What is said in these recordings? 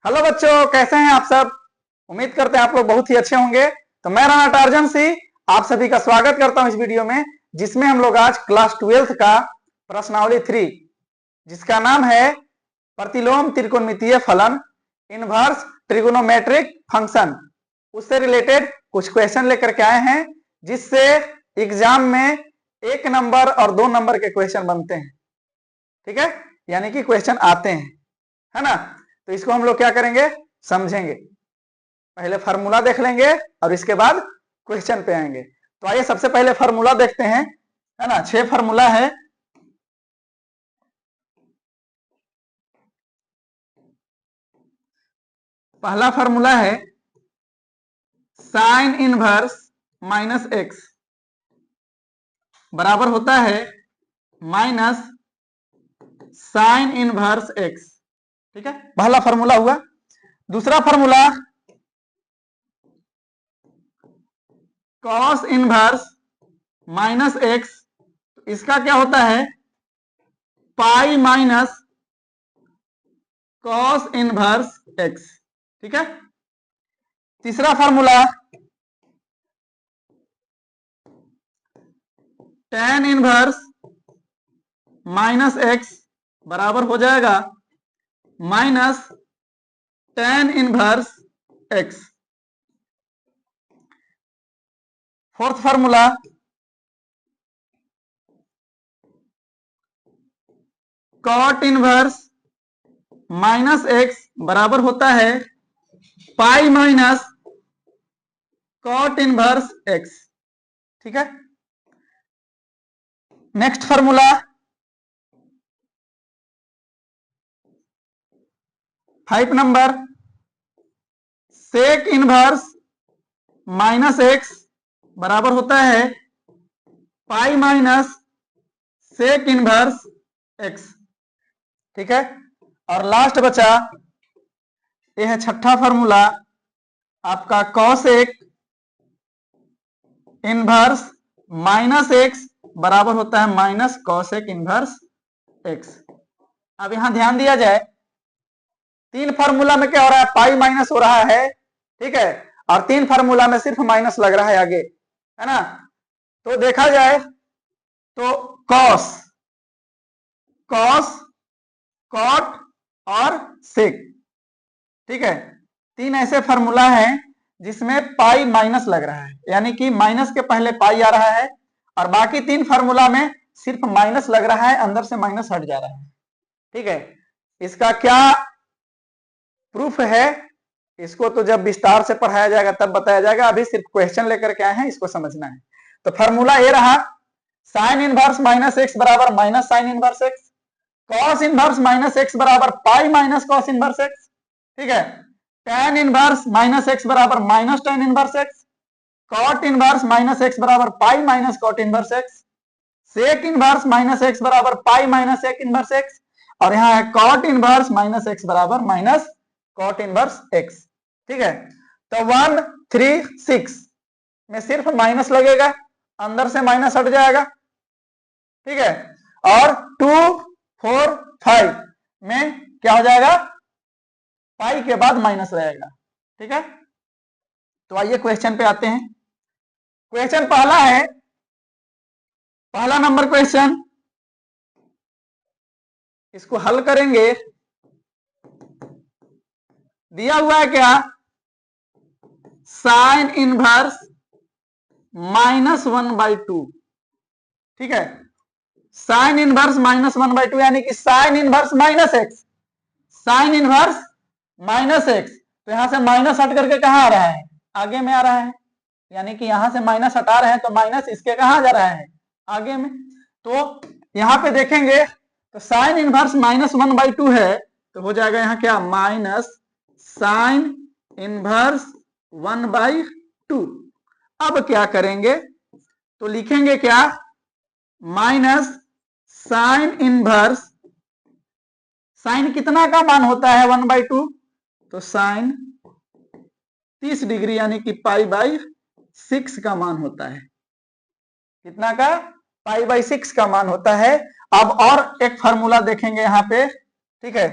Hello बच्चों, कैसे हैं आप सब। उम्मीद करते हैं आप लोग बहुत ही अच्छे होंगे। तो मैं राणा टार्जन सिंह आप सभी का स्वागत करता हूं इस वीडियो में, जिसमें हम लोग आज क्लास 12th का प्रश्नावली 3 जिसका नाम है प्रतिलोम त्रिकोणमितीय फलन इनवर्स ट्रिगोनोमेट्रिक फंक्शन, उससे रिलेटेड कुछ क्वेश्चन लेकर के आए हैं, जिससे एग्जाम में 1 नंबर और 2 नंबर के क्वेश्चन बनते हैं। ठीक है, यानी कि क्वेश्चन आते हैं, है ना। तो इसको हम लोग क्या करेंगे, समझेंगे। पहले फार्मूला देख लेंगे और इसके बाद क्वेश्चन पे आएंगे। तो आइए सबसे पहले फार्मूला देखते हैं, है ना। 6 फार्मूला है। पहला फार्मूला है साइन इनवर्स माइनस एक्स बराबर होता है माइनस साइन इनवर्स एक्स। ठीक है, पहला फार्मूला हुआ। दूसरा formula cos inverse minus x, इसका क्या होता है pi minus cos inverse x. ठीक है। तीसरा formula tan inverse minus x बराबर हो जाएगा minus tan inverse x. Fourth formula cot inverse minus x बराबर होता है pi minus cot inverse x. ठीक है। Next formula five number sec inverse minus x बराबर होता है pi minus sec inverse x. ठीक है। और लास्ट बचा यह है छठा फार्मूला आपका कॉसेक इनवर्स माइनस एक्स बराबर होता है माइनस कॉसेक इनवर्स एक्स। अब यहां ध्यान दिया जाए, 3 फार्मूला में क्या हो रहा है, पाई माइनस हो रहा है। ठीक है। और 3 फार्मूला में सिर्फ माइनस लग रहा है आगे, है ना। तो देखा जाए तो कॉस, कॉस, कॉट और सेक। ठीक है, 3 ऐसे फार्मूला हैं जिसमें पाई माइनस लग रहा है, यानी कि माइनस के पहले पाई आ रहा है, और बाकी 3 फार्मूला में सिर्फ माइनस लग रहा है, अंदर से माइनस हट जा रहा है। ठीक है। इसका क्या प्रूफ है, इसको तो जब विस्तार से पढ़ाया जाएगा तब बताया जाएगा। अभी सिर्फ क्वेश्चन लेकर के आए हैं, इसको समझना है। तो फार्मूला ये रहा साइन इनवर्स माइनस एक्स बराबर minus sine inverse x, cos inverse minus x बराबर pi minus cos inverse x. ठीक है। tan इनवर्स माइनस एक्स बराबर minus tan inverse x, cot inverse minus x बराबर pi minus cot inverse x, sec inverse minus x बराबर pi minus sec inverse x, और यहां है cot inverse minus x बराबर minus cot inverse x. ठीक है। तो 1 3 6 में सिर्फ माइनस लगेगा, अंदर से माइनस हट जाएगा। ठीक है। और 2 4 5 में क्या हो जाएगा, पाई के बाद माइनस रहेगा। ठीक है। तो आइए क्वेश्चन पे आते हैं। क्वेश्चन पहला है, पहला नंबर क्वेश्चन, इसको हल करेंगे। दिया हुआ है क्या, साइन इनवर्स -1/2। ठीक है, साइन इनवर्स -1/2 यानी कि sign inverse minus x, sine inverse minus x. तो यहां से माइनस हट करके कहां आ रहा है, आगे में आ रहा है, यानी कि यहां से माइनस हटा रहे हैं तो माइनस इसके कहां जा रहा है, आगे में। तो यहां पे देखेंगे तो साइन इनवर्स -1/2 है, तो हो जाएगा यहां क्या, माइनस साइन इनवर्स 1/2। अब क्या करेंगे, तो लिखेंगे क्या, माइनस साइन इनवर्स, साइन कितना का मान होता है 1/2, तो साइन 30 डिग्री यानी कि पाई/6 का मान होता है। कितना का, पाई/6 का मान होता है। अब और एक फार्मूला देखेंगे यहां पे। ठीक है,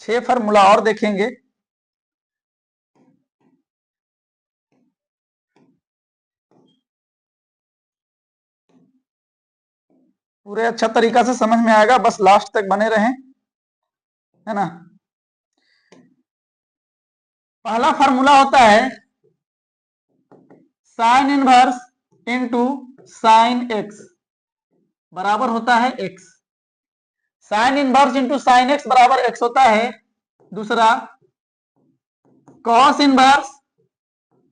6 फार्मूला और देखेंगे। पूरे अच्छा तरीका से समझ में आएगा, बस लास्ट तक बने रहें, है ना। पहला फार्मूला होता है sine inverse into sine x बराबर होता है x. Sine inverse into sine x बराबर एक्स होता है। दूसरा कॉस इनवर्स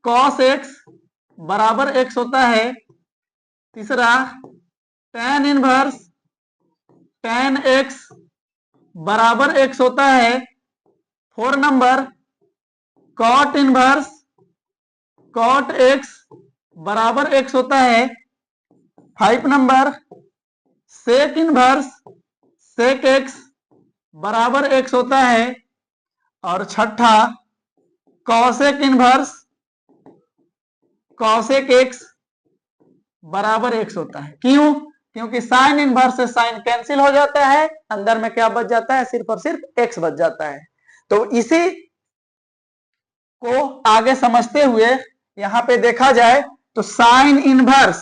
कॉस एक्स बराबर एक्स होता है। तीसरा tan इनवर्स tan एक्स बराबर एक्स होता है। 4 number cot inverse cot x बराबर एक्स होता है। 5 number sec inverse sec x बराबर एक्स होता है। और छठा कॉसेक इनवर्स कॉसेक एक्स बराबर एक्स होता है। क्यों? क्योंकि साइन इनवर्स से साइन कैंसिल हो जाता है, अंदर में क्या बच जाता है? सिर्फ और सिर्फ एक्स बच जाता है। तो इसी को आगे समझते हुए यहां पे देखा जाए तो sine inverse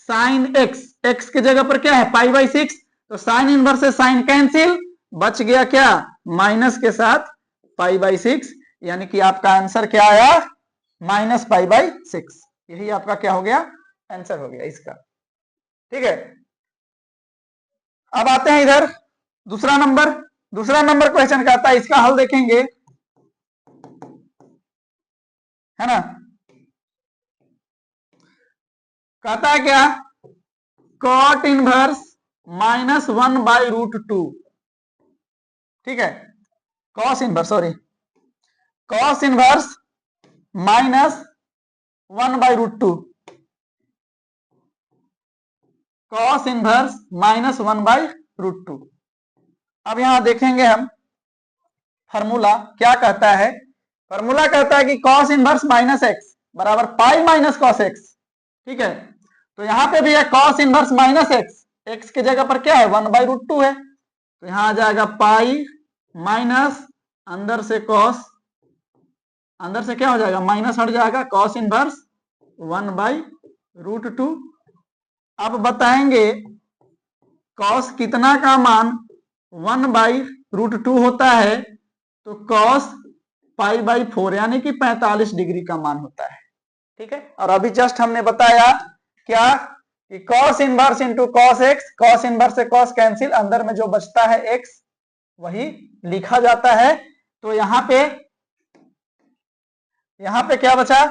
sine x, x की जगह पर क्या है? Pi by 6। तो साइन इनवर्स से साइन कैंसिल, बच गया क्या? माइनस के साथ पाई बाई 6, यानी कि आपका आंसर क्या आया? Minus pi by 6। यही आपका क्या हो गया? आंसर हो गया इसका। ठीक है, अब आते हैं इधर दूसरा नंबर। दूसरा नंबर क्वेश्चन कहता है, इसका हल देखेंगे, है ना। कहता है क्या? Cot inverse -1/√2। ठीक है, cos inverse, sorry, cos inverse -1/√2, cos inverse -1/√2। अब यहां देखेंगे हम फॉर्मूला क्या कहता है। फॉर्मूला कहता है कि कॉस इनवर्स -x बराबर पाई माइनस कॉस एक्स। ठीक है, तो यहां पे भी है कॉस इनवर्स -x, x की जगह पर क्या है? 1/√2 है। तो यहां आ जाएगा पाई माइनस अंदर से कॉस, अंदर से क्या हो जाएगा? माइनस हट जाएगा, कॉस इनवर्स 1/√2। अब बताएंगे कॉस कितना का मान 1/√2 होता है? तो कॉस पाई बाई 4 यानी कि 45 डिग्री का मान होता है। ठीक है, और अभी जस्ट हमने बताया क्या कि cos inverse into cos x, cos inverse से कॉस कैंसिल, अंदर में जो बचता है एक्स वही लिखा जाता है। तो यहां पे क्या बचा?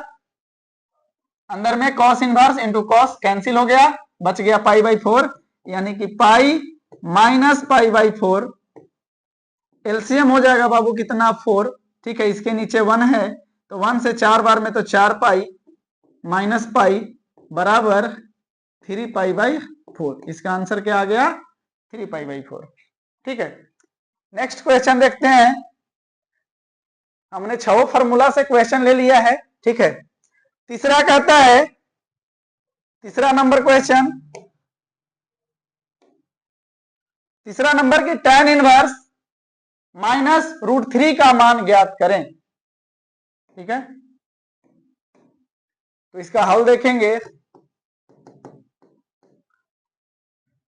अंदर में cos inverse into cos cancel हो गया, बच गया पाई बाई 4, यानी कि pi minus pi by 4। LCM हो जाएगा बाबू कितना? 4। ठीक है, इसके नीचे 1 है, तो 1 से 4 बार में तो 4 पाई माइनस पाई बराबर 3 पाई बाई 4। इसका आंसर क्या आ गया? 3 पाई बाई 4। ठीक है, नेक्स्ट क्वेश्चन देखते हैं। हमने 6 फॉर्मूला से क्वेश्चन ले लिया है। ठीक है, तीसरा कहता है, तीसरा नंबर क्वेश्चन, तीसरा नंबर की tan इनवर्स -√3 का मान ज्ञात करें। ठीक है, तो इसका हल देखेंगे,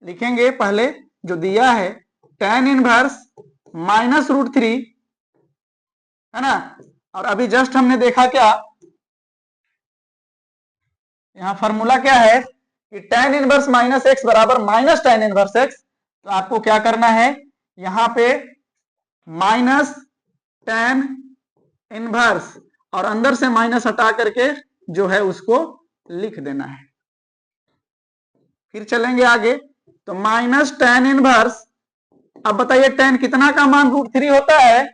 लिखेंगे पहले जो दिया है tan इनवर्स -√3, है ना। और अभी जस्ट हमने देखा क्या, यहां फॉर्मूला क्या है कि tan इनवर्स -x बराबर माइनस tan इनवर्स x। तो आपको क्या करना है? यहां पे माइनस tan इनवर्स और अंदर से माइनस हटा करके जो है उसको लिख देना है। फिर चलेंगे आगे, तो माइनस tan इनवर्स, अब बताइए tan कितना का मान √3 होता है?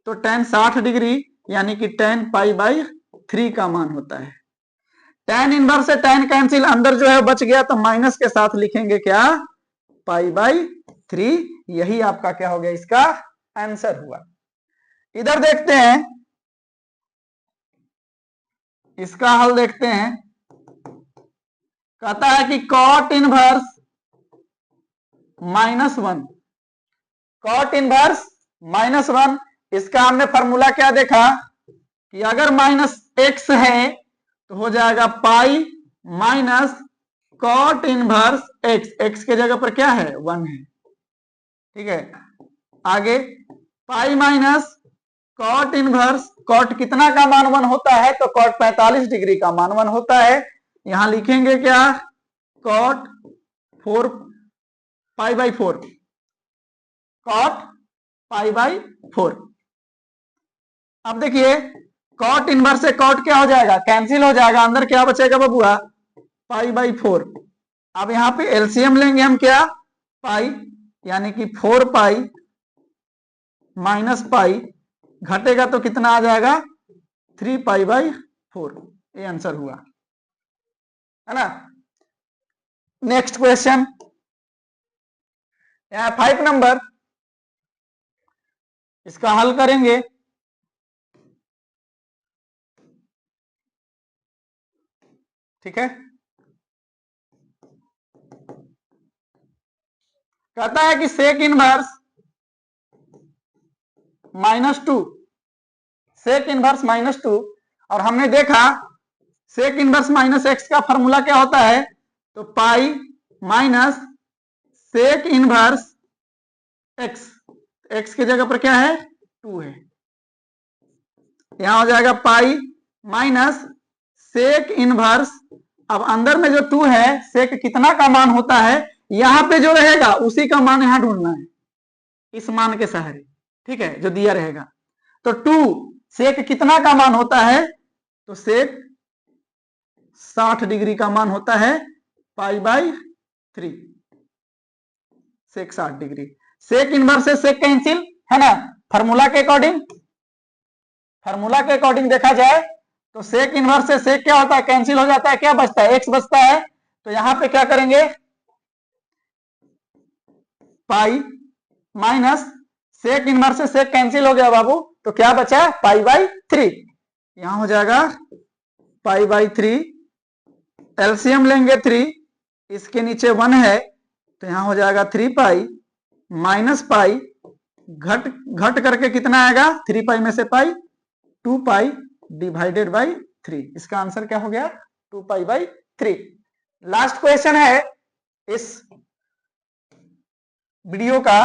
तो tan 60 डिग्री यानी कि tan पाई बाई 3 का मान होता है। tan इनवर्स से tan कैंसिल, अंदर जो है बच गया, तो माइनस के साथ लिखेंगे क्या? पाई बाई 3। यही आपका क्या हो गया? इसका आंसर हुआ। इधर देखते हैं, इसका हल देखते हैं। कहता है कि कॉट इनवर्स -1, कॉट इनवर्स -1 इसका हमने फॉर्मूला क्या देखा कि अगर -x है तो हो जाएगा pi minus cot inverse x, x के जगह पर क्या है 1 है, ठीक है। आगे pi minus cot inverse, cot कितना का मान 1 होता है तो कॉट 45 डिग्री का मान 1 होता है। यहां लिखेंगे क्या, cot 4 pi by 4, cot pi by 4। अब देखिए कॉट इनवर्स से कॉट क्या हो जाएगा, कैंसिल हो जाएगा, अंदर क्या बचेगा बबुआ, पाई बाई 4। अब यहाँ पे एलसीएम लेंगे हम क्या, पाई, यानी कि 4 पाई माइनस पाई, घटेगा तो कितना आ जाएगा 3 पाई बाई 4। ये आंसर हुआ, है ना। नेक्स्ट क्वेश्चन, यहाँ 5 नंबर, इसका हल करेंगे। ठीक है, कहता है कि सेक इनवर्स -2, सेक इनवर्स -2, और हमने देखा सेक इनवर्स -x का फॉर्मूला क्या होता है, तो pi minus sec inverse x, x की जगह पर क्या है 2 है, यहां हो जाएगा पाई माइनस सेक इनवर्स। अब अंदर में जो 2 है, सेक कितना का मान होता है, यहां पे जो रहेगा उसी का मान यहां ढूंढना है, इस मान के सहारे, ठीक है, जो दिया रहेगा। तो 2 सेक कितना का मान होता है, तो सेक 60 डिग्री का मान होता है, pi by 3, sec 60 degree. Sec inverse से सेक कैंसिल, है ना, फार्मूला के अकॉर्डिंग, फार्मूला के अकॉर्डिंग देखा जाए तो सेक इनवर्स से सेक क्या होता है, कैंसिल हो जाता है, क्या बचता है, x बचता है। तो यहां पे क्या करेंगे, पाई माइनस सेक इनवर्स से सेक कैंसिल हो गया बाबू, तो क्या बचा, पाई बाई 3, यहां हो जाएगा पाई बाई 3, एलसीएम लेंगे 3, इसके नीचे 1 है तो यहां हो जाएगा 3 पाई माइनस पाई, घट करके कितना आएगा, 3 पाई में से पाई 2 पाई डिवाइडेड बाई 3। इसका आंसर क्या हो गया, 2 पाई बाई 3। लास्ट क्वेश्चन है इस वीडियो का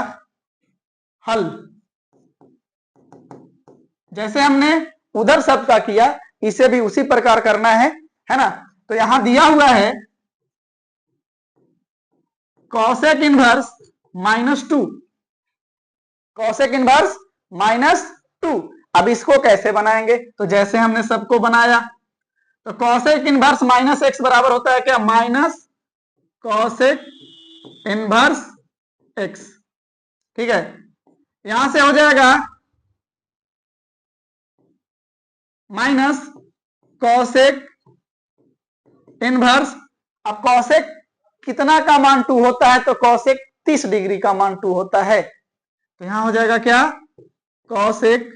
हल, जैसे हमने उधर सब का किया इसे भी उसी प्रकार करना है ना। तो यहां दिया हुआ है कॉसेक इनवर्स -2, कॉसेक इनवर्स -2। अब इसको कैसे बनाएंगे, तो जैसे हमने सबको बनाया, तो कॉसेक इनवर्स -x बराबर होता है क्या, माइनस कॉसेक इनवर्स x, ठीक है। यहां से हो जाएगा माइनस कॉसेक इनवर्स, अब कॉसेक कितना का मान 2 होता है, तो कॉसेक 30 डिग्री का मान 2 होता है, तो यहां हो जाएगा क्या, cosec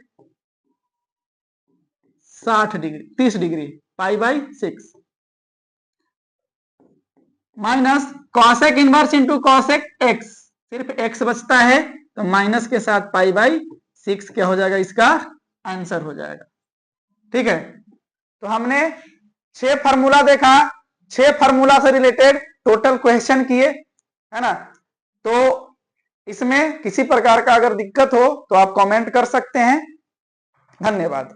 60 degree 30 degree pi by 6 minus cosec inverse into cosec x, सिर्फ x बचता है तो माइनस के साथ पाई बाई 6 क्या हो जाएगा, इसका आंसर हो जाएगा, ठीक है। तो हमने 6 फार्मूला देखा, 6 फार्मूला से रिलेटेड टोटल क्वेश्चन किए, है ना। तो इसमें किसी प्रकार का अगर दिक्कत हो तो आप कमेंट कर सकते हैं। धन्यवाद।